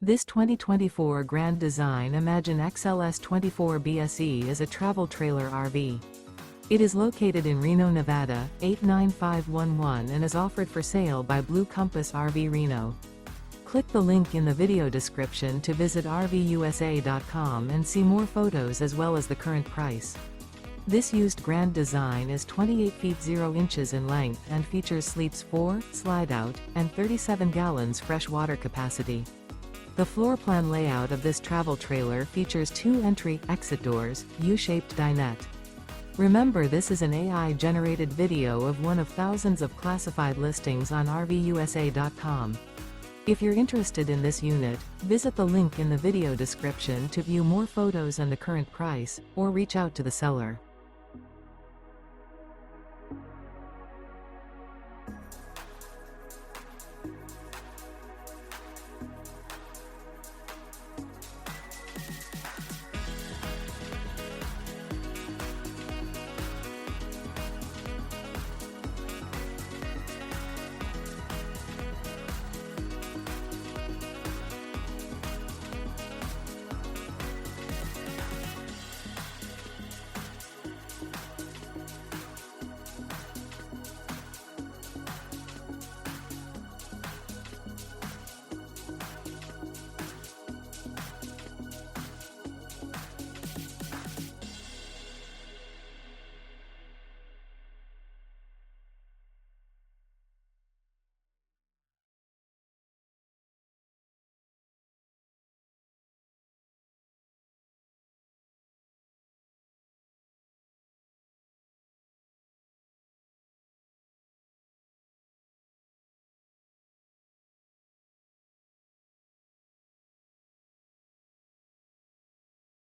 This 2024 Grand Design Imagine XLS 24 BSE is a travel trailer RV. It is located in Reno, Nevada, 89511 and is offered for sale by Blue Compass RV Reno. Click the link in the video description to visit RVUSA.com and see more photos as well as the current price. This used Grand Design is 28 feet 0 inches in length and features sleeps 4, slide-out, and 37 gallons fresh water capacity. The floor plan layout of this travel trailer features 2 entry/exit doors, U-shaped dinette. Remember, this is an AI-generated video of one of thousands of classified listings on RVUSA.com. If you're interested in this unit, visit the link in the video description to view more photos and the current price, or reach out to the seller.